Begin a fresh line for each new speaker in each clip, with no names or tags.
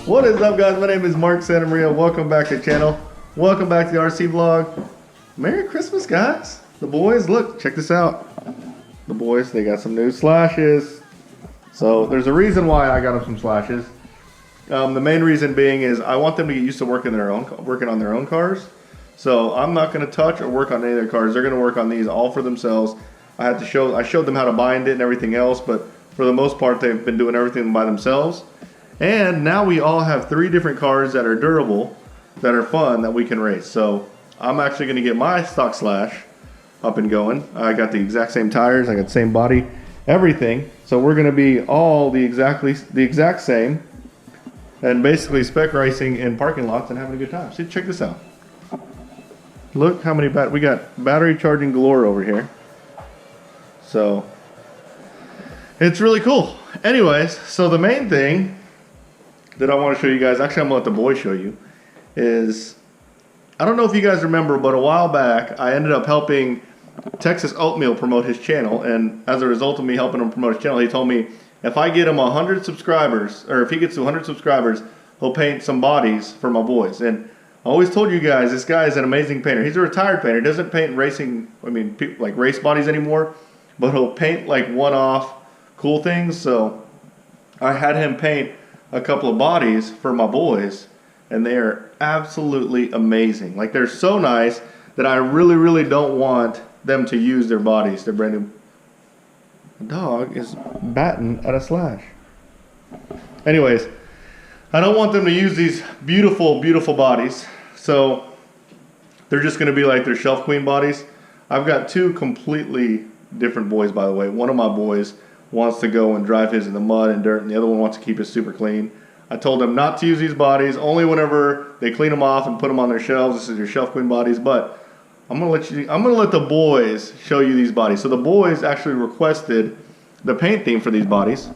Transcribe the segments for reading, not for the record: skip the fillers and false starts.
What is up, guys? My name is Mark Santamaria. Welcome back to the channel. Welcome back to the RC vlog. Merry Christmas, guys. The boys, look, check this out. The boys, they got some new slashes. So there's a reason why I got them some slashes. The main reason being is I want them to get used to working on their own cars. So I'm not going to touch or work on any of their cars. They're going to work on these all for themselves. I showed them how to bind it and everything else, but for the most part, they've been doing everything by themselves. And now we all have 3 different cars that are durable, that are fun, that we can race. So I'm actually going to get my stock slash up and going. I got the exact same tires, I got the same body, everything. So we're going to be all the exact same, and basically spec racing in parking lots and having a good time. See, check this out. Look how many we got battery charging galore over here. So it's really cool. Anyways, so the main thing that I want to show you guys, actually I'm going to let the boys show you, is, I don't know if you guys remember, but a while back I ended up helping Texas Oatmeal promote his channel, and as a result of me helping him promote his channel, he told me if I get him 100 subscribers, or if he gets to 100 subscribers, he'll paint some bodies for my boys. And I always told you guys, this guy is an amazing painter. He's a retired painter. He doesn't paint racing, like race bodies anymore, but he'll paint like one-off cool things. So I had him paint a couple of bodies for my boys, and they are absolutely amazing. Like, they're so nice that I really don't want them to use their bodies. They're brand new. The dog is batting at a slash. Anyways, I don't want them to use these beautiful bodies, so they're just going to be like their shelf queen bodies. I've got 2 completely different boys, by the way. One of my boys wants to go and drive his in the mud and dirt, and the other one wants to keep it super clean. I told them not to use these bodies, only whenever they clean them off and put them on their shelves. This is your shelf queen bodies, but I'm gonna let the boys show you these bodies. So the boys actually requested the paint theme for these bodies,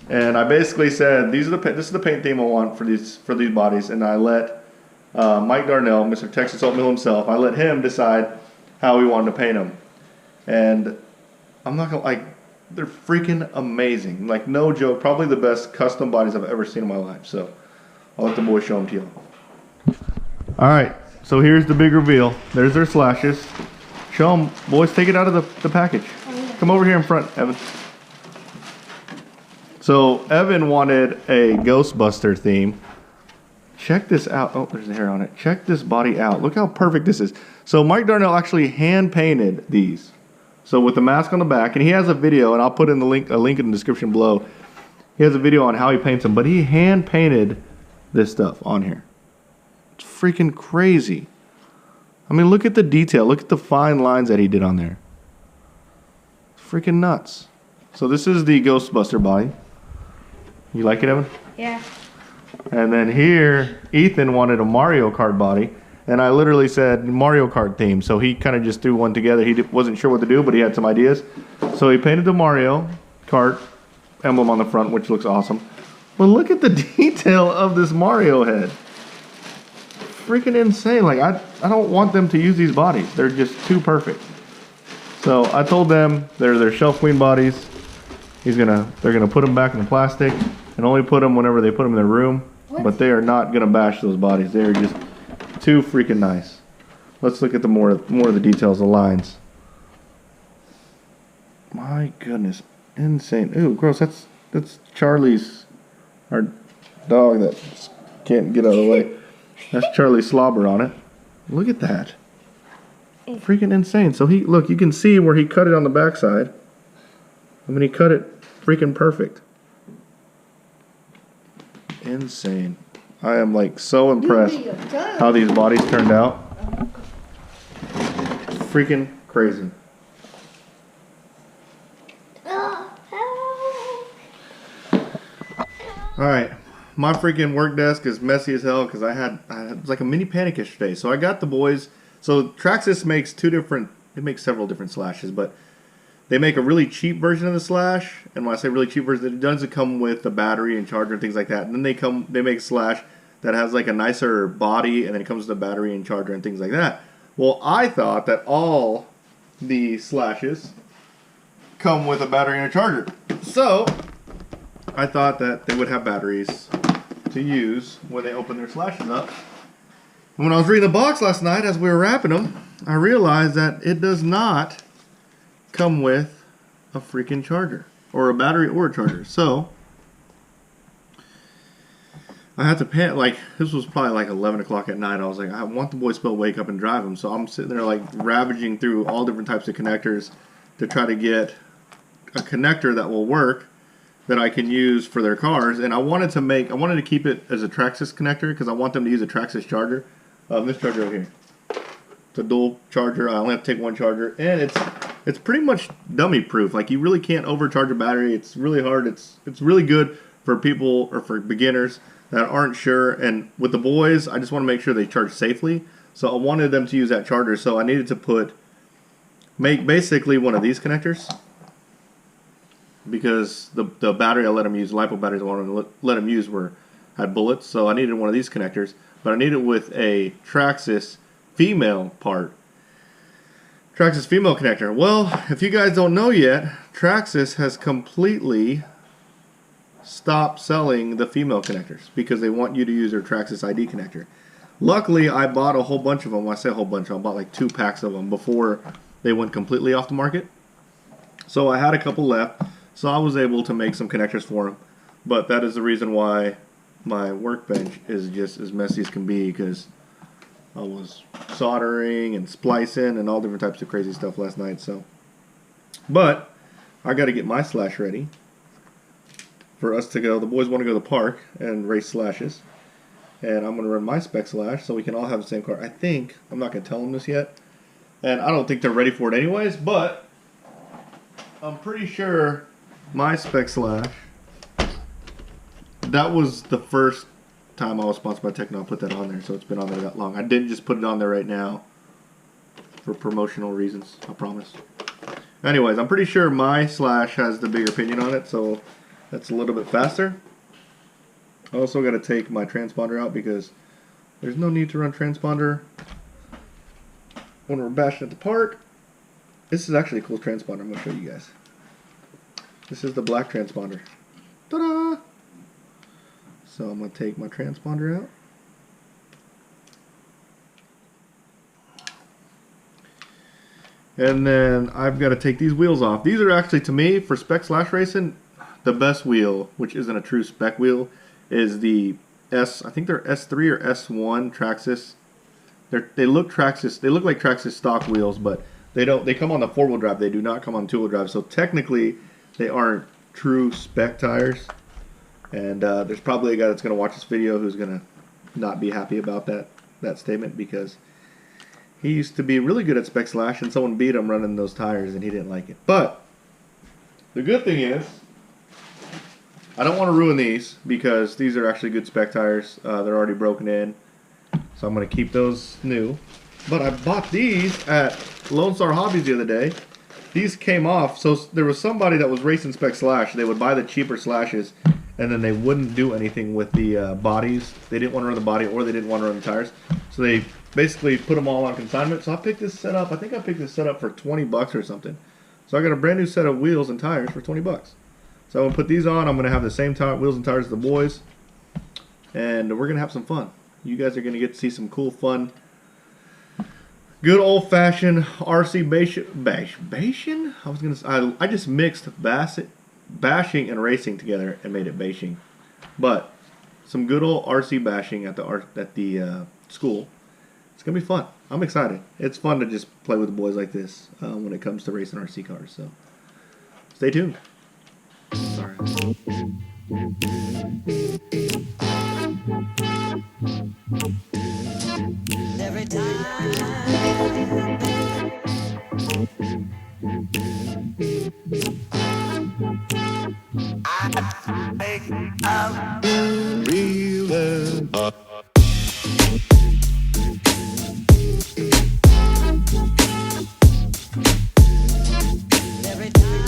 and I basically said this is the paint theme I want for these bodies, and I let Mike Darnell, Mr. Texas Oatmeal himself, I let him decide how we wanted to paint them. And I'm not gonna they're freaking amazing. Like, no joke, probably the best custom bodies I've ever seen in my life. So I'll let the boys show them to you. All right, so here's the big reveal. There's their slashes. Show them, boys, take it out of the package. Come over here in front, Evan. So Evan wanted a Ghostbuster theme. Check this out. Oh, there's the hair on it. Check this body out. Look how perfect this is. So Mike Darnell actually hand painted these. So with the mask on the back, and he has a video, and I'll put in a link in the description below. He has a video on how he paints them, but he hand painted this stuff on here. It's freaking crazy. I mean, look at the detail. Look at the fine lines that he did on there. It's freaking nuts. So this is the Ghostbuster body. You like it, Evan?
Yeah.
And then here, Ethan wanted a Mario Kart body. And I literally said Mario Kart theme, so he kind of just threw one together. He wasn't sure what to do, but he had some ideas. So he painted the Mario Kart emblem on the front, which looks awesome. But look at the detail of this Mario head. freaking insane. Like I don't want them to use these bodies. They're just too perfect. So I told them they're shelf queen bodies. They're gonna put them back in the plastic and only put them whenever they put them in their room. What? But they are not gonna bash those bodies. They are just too freaking nice. Let's look at the more of the details, the lines. My goodness, insane. Ooh, gross. That's Charlie's, our dog that can't get out of the way. That's Charlie's slobber on it. Look at that. Freaking insane. So look, you can see where he cut it on the backside. I mean, he cut it freaking perfect. Insane. I am like so impressed how these bodies turned out. Freaking crazy. Alright, my freaking work desk is messy as hell because it was like a mini panic yesterday. So I got the boys. So Traxxas makes several different slashes, but they make a really cheap version of the slash. And when I say really cheap version, it doesn't come with the battery and charger and things like that. And then they make a slash that has like a nicer body, and then it comes with the battery and charger and things like that. Well, I thought that all the slashes come with a battery and a charger. So I thought that they would have batteries to use when they open their slashes up. And when I was reading the box last night as we were wrapping them, I realized that it does not come with a freaking charger or a battery or a charger. So I had to pay, like, this was probably like 11 o'clock at night. I was like, I want the boys to wake up and drive them. So I'm sitting there like ravaging through all different types of connectors to try to get a connector that will work that I can use for their cars. And I wanted to keep it as a Traxxas connector because I want them to use a Traxxas charger. This charger over here. It's a dual charger. I only have to take one charger, and it's pretty much dummy proof. Like, you really can't overcharge a battery. It's really hard. It's really good for people or for beginners that aren't sure. And with the boys, I just want to make sure they charge safely. So I wanted them to use that charger. So I needed to make basically one of these connectors, because the battery I let them use, LiPo batteries I wanted to let them use had bullets. So I needed one of these connectors, but I needed it with a Traxxas female part. Traxxas female connector. Well, if you guys don't know yet, Traxxas has completely stopped selling the female connectors because they want you to use their Traxxas ID connector. Luckily, I bought a whole bunch of them. When I say a whole bunch, I bought like 2 packs of them before they went completely off the market. So I had a couple left, so I was able to make some connectors for them. But that is the reason why my workbench is just as messy as can be, because I was soldering and splicing and all different types of crazy stuff last night. So, but I got to get my slash ready for us to go. The boys want to go to the park and race slashes, and I'm going to run my spec slash so we can all have the same car. I think, I'm not going to tell them this yet, and I don't think they're ready for it anyways, but I'm pretty sure my spec slash, that was the first time I was sponsored by Techno. I put that on there, so it's been on there that long. I didn't just put it on there right now for promotional reasons, I promise. Anyways, I'm pretty sure my slash has the bigger pinion on it, so that's a little bit faster. I also got to take my transponder out because there's no need to run transponder when we're bashing at the park. This is actually a cool transponder. I'm going to show you guys. This is the black transponder. Ta-da! So I'm going to take my transponder out. And then I've got to take these wheels off. These are actually, to me, for spec slash racing, the best wheel, which isn't a true spec wheel, is the I think they're S3 or S1 Traxxas. They look Traxxas. They look like Traxxas stock wheels, but they don't. They come on the 4-wheel drive. They do not come on 2-wheel drive. So technically, they aren't true spec tires. And there's probably a guy that's going to watch this video who's going to not be happy about that statement, because he used to be really good at spec slash, and someone beat him running those tires, and he didn't like it. But the good thing is, I don't want to ruin these because these are actually good spec tires. They're already broken in, so I'm going to keep those new. But I bought these at Lone Star Hobbies the other day. These came off, so there was somebody that was racing spec slash. They would buy the cheaper slashes, and then they wouldn't do anything with the bodies. They didn't want to run the body, or they didn't want to run the tires. So they basically put them all on consignment. So I picked this set up. I think I picked this set up for 20 bucks or something. So I got a brand new set of wheels and tires for 20 bucks. So I'm going to put these on. I'm going to have the same wheels and tires as the boys. And we're going to have some fun. You guys are going to get to see some cool fun. Good old-fashioned RC bashing? I was going to say, I just mixed bashing and racing together and made it bashing. But some good old RC bashing at the school. It's going to be fun. I'm excited. It's fun to just play with the boys like this when it comes to racing RC cars. So stay tuned. Sorry.
Every time I make up real love. Every time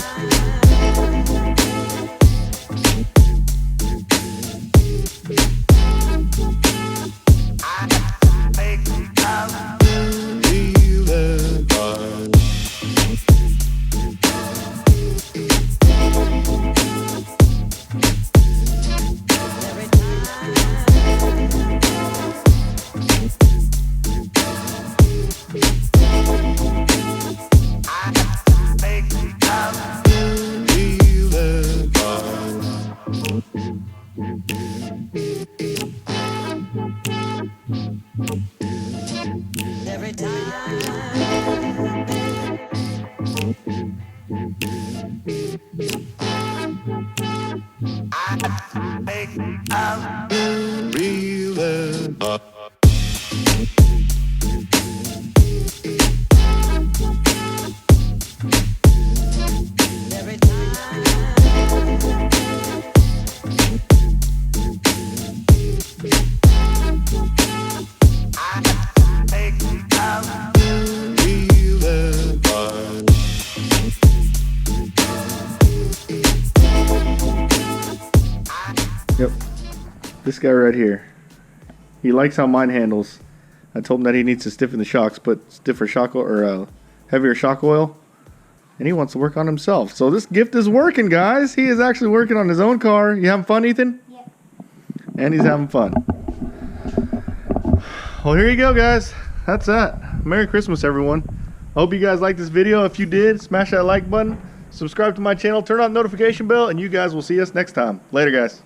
I make up real love. Every I make up real love. Every
Yep. This guy right here. He likes how mine handles. I told him that he needs to stiffen the shocks, put stiffer shock oil or heavier shock oil. And he wants to work on himself. So this gift is working, guys. He is actually working on his own car. You having fun, Ethan?
Yep.
And he's having fun. Well, here you go, guys. That's that. Merry Christmas, everyone. I hope you guys liked this video. If you did, smash that like button. Subscribe to my channel. Turn on the notification bell. And you guys will see us next time. Later, guys.